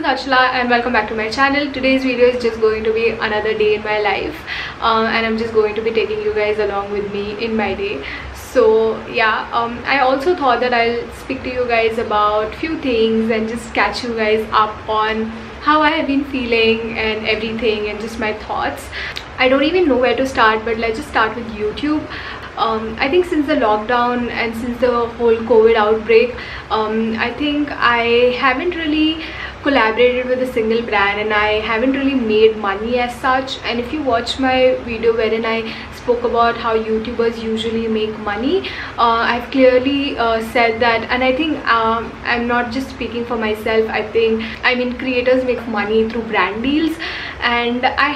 Harshala and welcome back to my channel. Today's video is just going to be another day in my life, and I'm just going to be taking you guys along with me in my day. So yeah, I also thought that I'll speak to you guys about few things and just catch you guys up on how I have been feeling and everything and just my thoughts. I don't even know where to start, but let's just start with YouTube. I think since the lockdown and since the whole COVID outbreak, I think I haven't really collaborated with a single brand and I haven't really made money as such. And if you watch my video wherein I spoke about how YouTubers usually make money, I've clearly said that, and I think I'm not just speaking for myself. I mean creators make money through brand deals, and I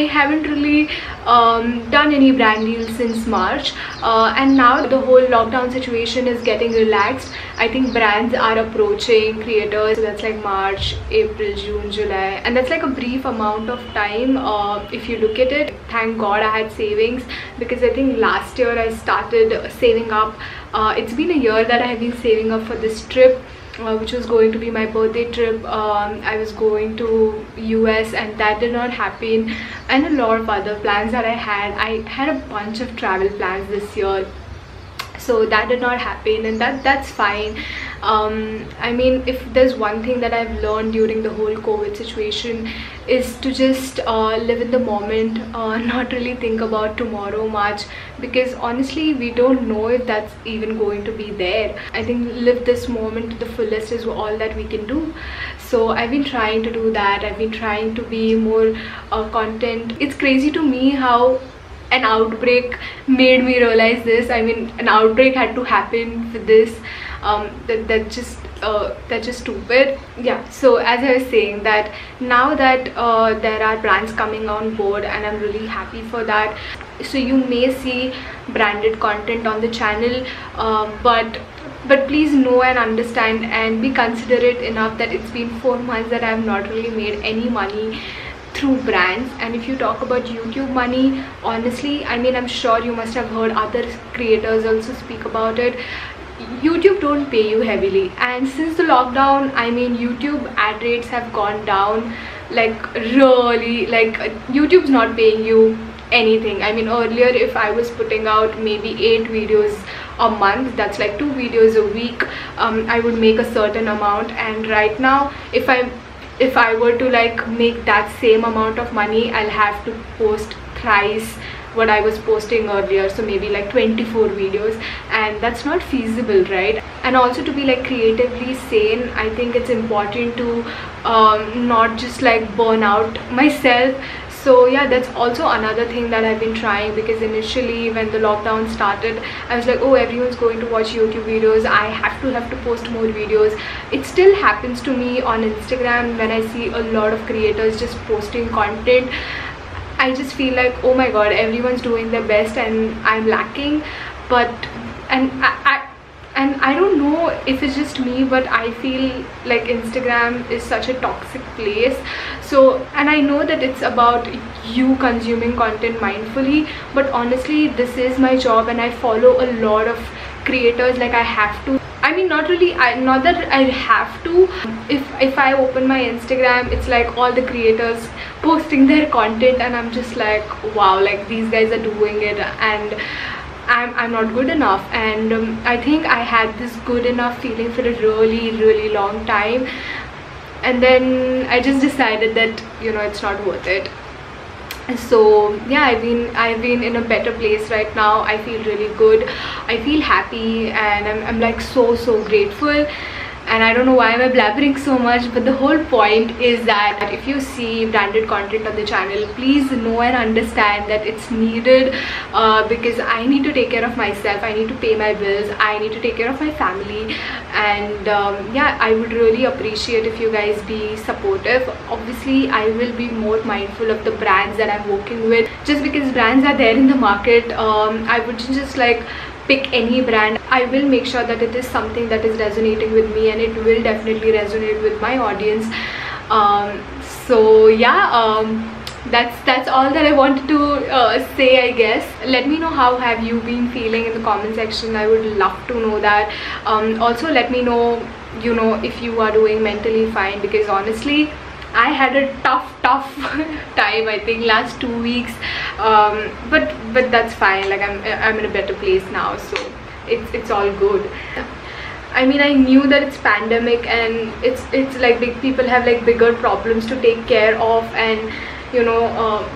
haven't really done any brand deals since March, and now the whole lockdown situation is getting relaxed. I think brands are approaching creators, so that's like March, April, June, July, and that's like a brief amount of time if you look at it. Thank God I had savings, because I think last year I started saving up. It's been a year that I have been saving up for this trip, which was going to be my birthday trip. I was going to US and that did not happen, and a lot of other plans that I had a bunch of travel plans this year, so that did not happen, and that's fine. I mean, if there's one thing that I've learned during the whole COVID situation is to just live in the moment, not really think about tomorrow much, because honestly we don't know if that's even going to be there. I think live this moment to the fullest is all that we can do. So I've been trying to do that. I've been trying to be more content. It's crazy to me how an outbreak made me realize this. I mean, an outbreak had to happen for this. That's just stupid. Yeah, so as I was saying, that now that there are brands coming on board, and I'm really happy for that. So you may see branded content on the channel, but please know and understand and be considerate enough that it's been 4 months that I have not really made any money through brands. And if you talk about YouTube money, honestly, I mean, I'm sure you must have heard other creators also speak about it. YouTube don't pay you heavily, and since the lockdown, I mean, YouTube ad rates have gone down, like really, like YouTube's not paying you anything. I mean, earlier if I was putting out maybe 8 videos a month, that's like 2 videos a week, I would make a certain amount. And right now, if I were to like make that same amount of money, I'll have to post thrice what I was posting earlier, so maybe like 24 videos, and that's not feasible, right? And also, to be like creatively sane, I think it's important to not just like burn out myself. So yeah, that's also another thing that I've been trying, because initially when the lockdown started, I was like, oh, everyone's going to watch YouTube videos, I have to post more videos. It still happens to me on Instagram when I see a lot of creators just posting content. I just feel like, oh my god, everyone's doing their best and I'm lacking. But I don't know if it's just me, but I feel like Instagram is such a toxic place. So, and I know that it's about you consuming content mindfully, but honestly, this is my job and I follow a lot of creators. Like, I have to, I mean, not really, not that I have to. If I open my Instagram, it's like all the creators posting their content, and I'm just like, wow, like these guys are doing it and I'm not good enough. And I think I had this good enough feeling for a really long time, and then I just decided that, you know, it's not worth it. So yeah, I've been in a better place right now. I feel really good, I feel happy, and I'm like so grateful. and I don't know why am I blabbering so much, but the whole point is that if you see branded content on the channel, please know and understand that it's needed, because I need to take care of myself, I need to pay my bills, I need to take care of my family, and yeah, I would really appreciate if you guys be supportive. Obviously I will be more mindful of the brands that I'm working with. Just because brands are there in the market, I wouldn't just like pick any brand. I will make sure that it is something that is resonating with me, and it will definitely resonate with my audience. So yeah, that's all that I wanted to say, I guess. Let me know how have you been feeling in the comment section. I would love to know that. Also let me know, you know, if you are doing mentally fine, because honestly I had a tough time, I think, last 2 weeks, but that's fine. Like I'm in a better place now, so it's all good. I mean, I knew that it's pandemic and it's like big people have like bigger problems to take care of, and you know,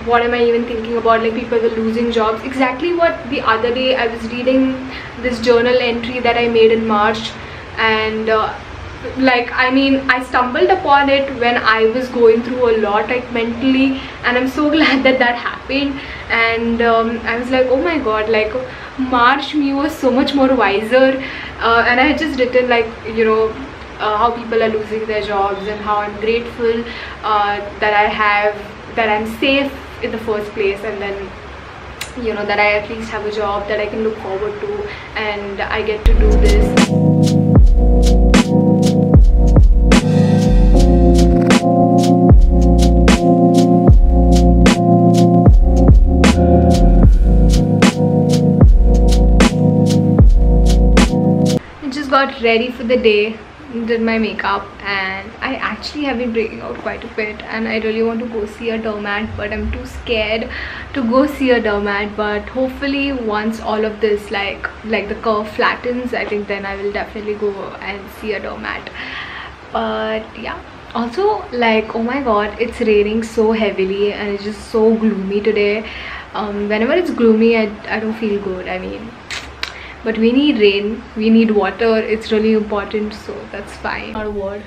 what am I even thinking about? Like people were losing jobs. Exactly what the other day I was reading this journal entry that I made in March, and like, I mean, I stumbled upon it when I was going through a lot, like mentally, and I'm so glad that that happened. And I was like, oh my god, like March me was so much more wiser, and I had just written like, you know, how people are losing their jobs and how I'm grateful that I'm safe in the first place, and then, you know, that I at least have a job that I can look forward to, and I get to do this. Got ready for the day, did my makeup, and I actually have been breaking out quite a bit, and I really want to go see a dermat, but I'm too scared to go see a dermat. But hopefully once all of this like the curve flattens, I think then I will definitely go and see a dermat. But yeah, also like, oh my god, it's raining so heavily and it's just so gloomy today. Whenever it's gloomy, I don't feel good. I mean, but we need rain, we need water, it's really important, so that's fine. Not a word.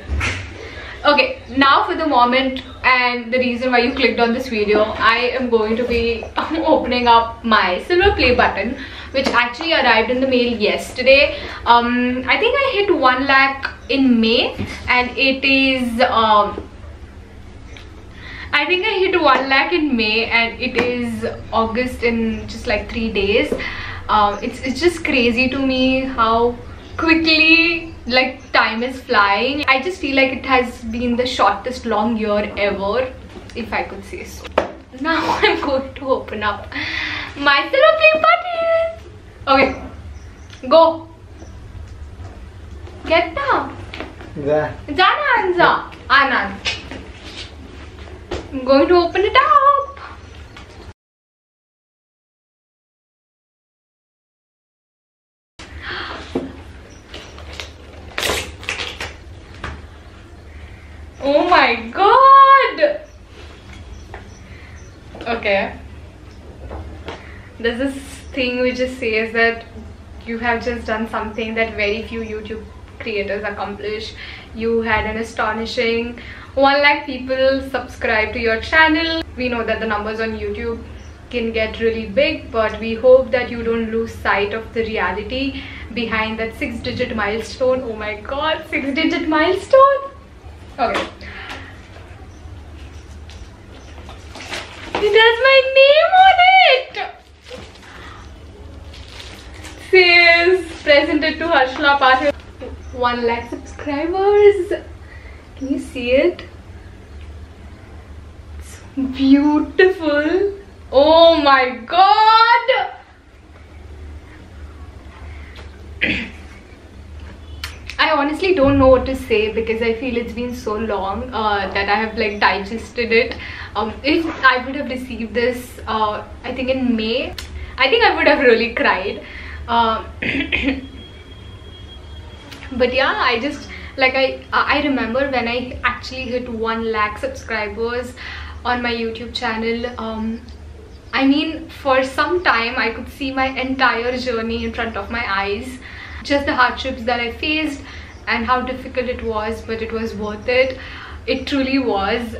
Okay, now for the moment and the reason why you clicked on this video, I am going to be opening up my silver play button, which actually arrived in the mail yesterday. I think I hit 1 lakh in May, and it is I think I hit 1 lakh in May, and it is August in just like 3 days. It's just crazy to me how quickly like time is flying. I just feel like it has been the shortest long year ever, if I could say so. Now I'm going to open up my silver play button. Okay, go. Get down. Yeah. Anand. I'm going to open it up. Oh my god! Okay. There's this thing which just says that you have just done something that very few YouTube creators accomplish. You had an astonishing 1 lakh people subscribe to your channel. We know that the numbers on YouTube can get really big, but we hope that you don't lose sight of the reality behind that 6-digit milestone. Oh my god, 6-digit milestone! Okay. It has my name on it! It says presented to Harshala, Patil. 1 lakh subscribers. Can you see it? It's beautiful. Oh my god! I honestly don't know what to say, because I feel it's been so long that I have like digested it. If I would have received this I think in May, I think I would have really cried. But yeah, I just like I remember when I actually hit 1 lakh subscribers on my YouTube channel. I mean, for some time I could see my entire journey in front of my eyes, just the hardships that I faced, and how difficult it was, but it was worth it. It truly was.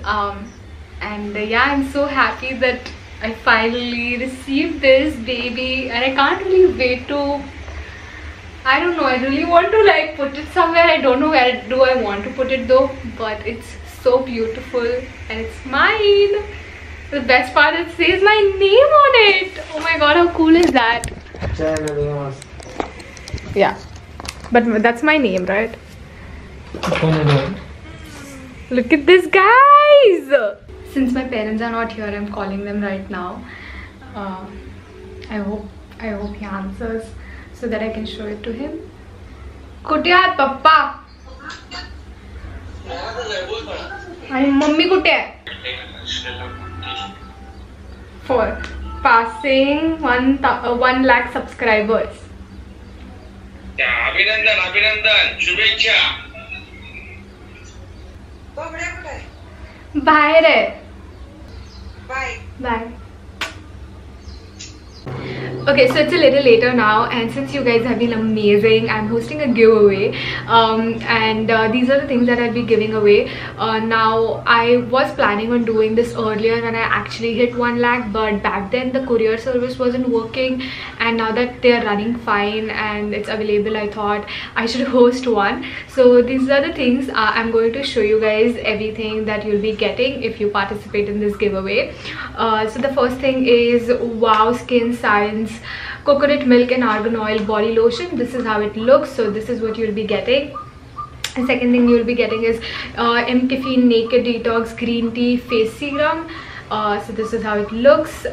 And yeah, I'm so happy that I finally received this baby, and I can't really wait to, I don't know, I really want to like put it somewhere. I don't know where do I want to put it though, but it's so beautiful and it's mine. The best part, it says my name on it. Oh my god, how cool is that? Yeah, but that's my name, right? Look at this, guys. Since my parents are not here, I'm calling them right now. I hope he answers so that I can show it to him. Kutya, Papa. And Mummy Kutya. For passing 1 lakh subscribers. Abhinandan, Shubhecha. Bye. Bye. Okay, so it's a little later now, and since you guys have been amazing, I'm hosting a giveaway, and these are the things that I'll be giving away. Now, I was planning on doing this earlier when I actually hit 1 lakh, but back then the courier service wasn't working, and now that they're running fine and it's available, I thought I should host one. So these are the things. I'm going to show you guys everything that you'll be getting if you participate in this giveaway. So the first thing is Wow Skin Science coconut milk and argan oil body lotion. This is how it looks, so this is what you'll be getting. And second thing you'll be getting is Caffeine Naked Detox Green Tea Face Serum. So this is how it looks.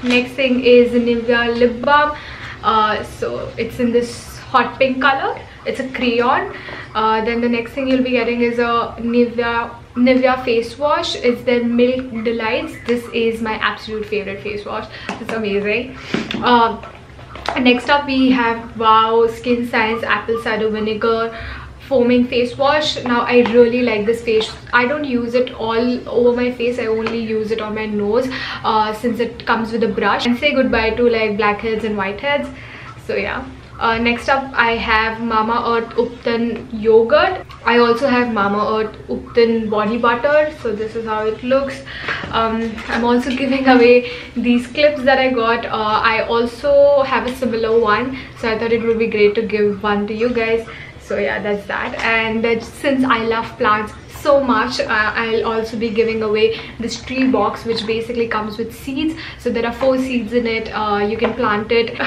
Next thing is Nivea Lip Balm. So it's in this hot pink color. It's a crayon. Then the next thing you'll be getting is a Nivea face wash. It's their Milk Delights. This is my absolute favorite face wash. It's amazing. Next up we have Wow Skin Science Apple Cider Vinegar Foaming Face Wash. Now I really like this face. I don't use it all over my face. I only use it on my nose since it comes with a brush. And say goodbye to like blackheads and whiteheads. So yeah. Next up I have Mama Earth Upton Yogurt. I also have Mama Earth Upton Body Butter. So this is how it looks. I'm also giving away these clips that I got. I also have a similar one, so I thought it would be great to give one to you guys. So yeah, that's that. And since I love plants so much, I'll also be giving away this tree box, which basically comes with seeds. So there are 4 seeds in it. You can plant it.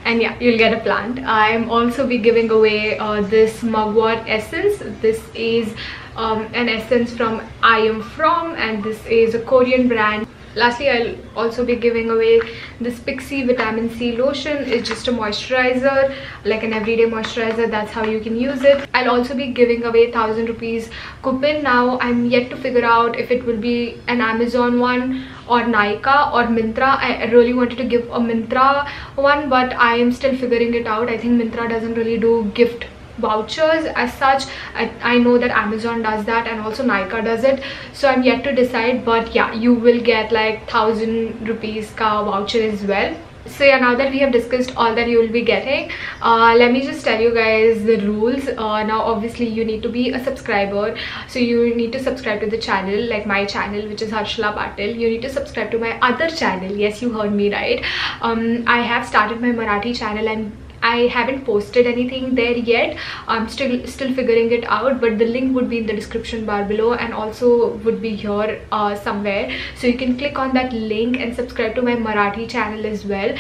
And yeah, you'll get a plant. I'm also be giving away this mugwort essence. This is an essence from I Am From, and this is a Korean brand. Lastly, I'll also be giving away this Pixie Vitamin C lotion. It's just a moisturizer, like an everyday moisturizer. That's how you can use it. I'll also be giving away 1000 rupees coupon. Now I'm yet to figure out if it will be an Amazon one or Nykaa or Myntra. I really wanted to give a Myntra one, but I am still figuring it out. I think Myntra doesn't really do gift vouchers as such. I know that Amazon does that, and also Nykaa does it, so I'm yet to decide. But yeah, you will get like 1000 rupees ka voucher as well. So yeah, now that we have discussed all that you will be getting, let me just tell you guys the rules. Now obviously you need to be a subscriber, so you need to subscribe to the channel, like my channel, which is Harshala Patil. You need to subscribe to my other channel. Yes, you heard me right. I have started my Marathi channel, and I haven't posted anything there yet. I'm still figuring it out, but the link would be in the description bar below, and also would be here somewhere, so you can click on that link and subscribe to my Marathi channel as well.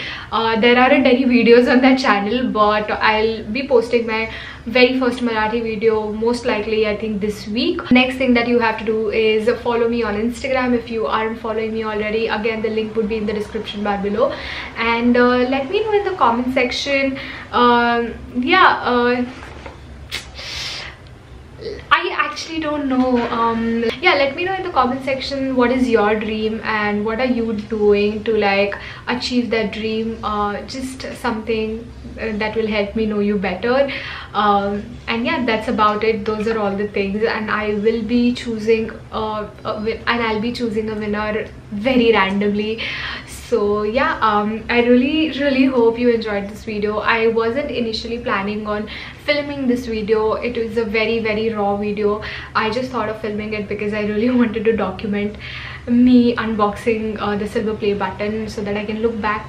There aren't any videos on that channel, but I'll be posting my very first Marathi video most likely, I think, this week. Next thing that you have to do is follow me on Instagram if you aren't following me already. Again, the link would be in the description bar below. And let me know in the comment section. I actually don't know. Yeah, let me know in the comment section what is your dream and what are you doing to like achieve that dream. Just something that will help me know you better. And yeah, that's about it. Those are all the things, and I will be choosing a winner very randomly. So yeah, I really hope you enjoyed this video. I wasn't initially planning on filming this video. It was a very raw video. I just thought of filming it because I really wanted to document me unboxing the silver play button so that I can look back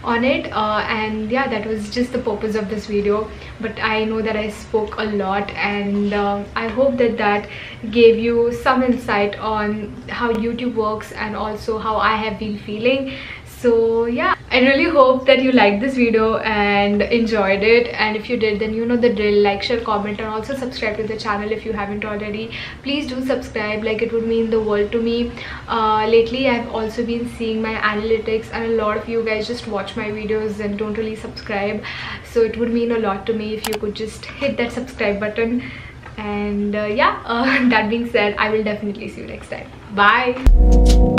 on it, and yeah, that was just the purpose of this video. But I know that I spoke a lot, and I hope that that gave you some insight on how YouTube works and also how I have been feeling. So yeah, I really hope that you liked this video and enjoyed it, and if you did, then you know the drill. Like, share, comment, and also subscribe to the channel if you haven't already. Please do subscribe, like it would mean the world to me. Lately I've also been seeing my analytics, and a lot of you guys just watch my videos and don't really subscribe, so it would mean a lot to me if you could just hit that subscribe button. And yeah, that being said, I will definitely see you next time. Bye.